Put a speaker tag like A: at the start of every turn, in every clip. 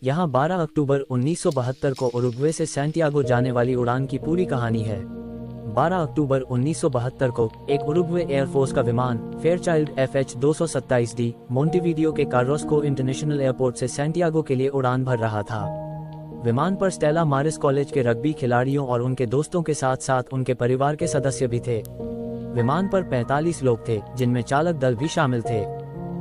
A: यहाँ 12 अक्टूबर 1972 को उरुग्वे से सैंटियागो जाने वाली उड़ान की पूरी कहानी है। 12 अक्टूबर 1972 को एक उरुग्वे एयरफोर्स का विमान फेयरचाइल्ड FH-227D मोंटेवीडियो के कार्रोस्को इंटरनेशनल एयरपोर्ट से सैंटियागो के लिए उड़ान भर रहा था। विमान पर स्टेला मारिस कॉलेज के रग्बी खिलाड़ियों और उनके दोस्तों के साथ साथ उनके परिवार के सदस्य भी थे। विमान पर 45 लोग थे, जिनमें चालक दल भी शामिल थे।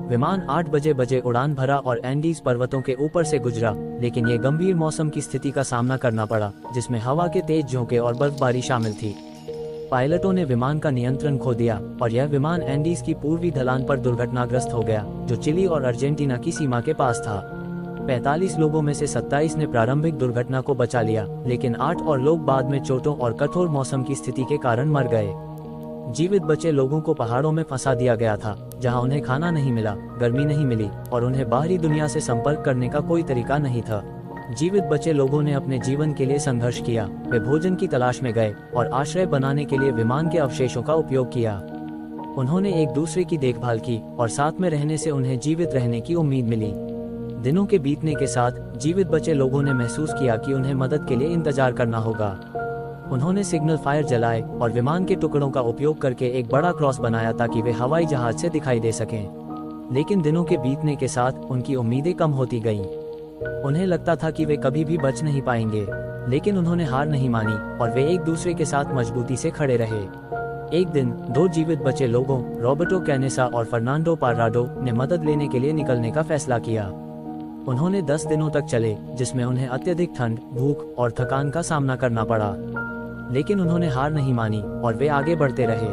A: विमान 8 बजे उड़ान भरा और एंडीज पर्वतों के ऊपर से गुजरा, लेकिन ये गंभीर मौसम की स्थिति का सामना करना पड़ा, जिसमें हवा के तेज झोंके और बर्फबारी शामिल थी। पायलटों ने विमान का नियंत्रण खो दिया और यह विमान एंडीज की पूर्वी ढलान पर दुर्घटनाग्रस्त हो गया, जो चिली और अर्जेंटीना की सीमा के पास था। 45 लोगों में से 27 ने प्रारंभिक दुर्घटना को बचा लिया, लेकिन 8 और लोग बाद में चोटों और कठोर मौसम की स्थिति के कारण मर गए। जीवित बचे लोगों को पहाड़ों में फंसा दिया गया था, जहां उन्हें खाना नहीं मिला, गर्मी नहीं मिली और उन्हें बाहरी दुनिया से संपर्क करने का कोई तरीका नहीं था। जीवित बचे लोगों ने अपने जीवन के लिए संघर्ष किया। वे भोजन की तलाश में गए और आश्रय बनाने के लिए विमान के अवशेषों का उपयोग किया। उन्होंने एक दूसरे की देखभाल की और साथ में रहने से उन्हें जीवित रहने की उम्मीद मिली। दिनों के बीतने के साथ जीवित बचे लोगों ने महसूस किया कि उन्हें मदद के लिए इंतजार करना होगा। उन्होंने सिग्नल फायर जलाए और विमान के टुकड़ों का उपयोग करके एक बड़ा क्रॉस बनाया ताकि वे हवाई जहाज से दिखाई दे सकें। लेकिन दिनों के बीतने के साथ उनकी उम्मीदें कम होती गईं। उन्हें लगता था कि वे कभी भी बच नहीं पाएंगे, लेकिन उन्होंने हार नहीं मानी और वे एक दूसरे के साथ मजबूती से खड़े रहे। एक दिन 2 जीवित बचे लोगों, रॉबर्टो कैनेसा और फर्नांडो पार्राडो, ने मदद लेने के लिए निकलने का फैसला किया। उन्होंने 10 दिनों तक चले, जिसमें उन्हें अत्यधिक ठंड, भूख और थकान का सामना करना पड़ा, लेकिन उन्होंने हार नहीं मानी और वे आगे बढ़ते रहे।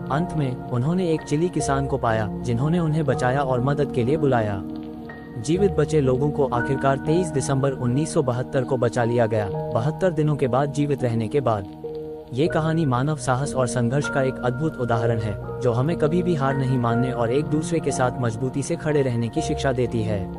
A: अंत में उन्होंने एक चिली किसान को पाया, जिन्होंने उन्हें बचाया और मदद के लिए बुलाया। जीवित बचे लोगों को आखिरकार 23 दिसंबर 1972 को बचा लिया गया, 72 दिनों के बाद जीवित रहने के बाद। ये कहानी मानव साहस और संघर्ष का एक अद्भुत उदाहरण है, जो हमें कभी भी हार नहीं मानने और एक दूसरे के साथ मजबूती से खड़े रहने की शिक्षा देती है।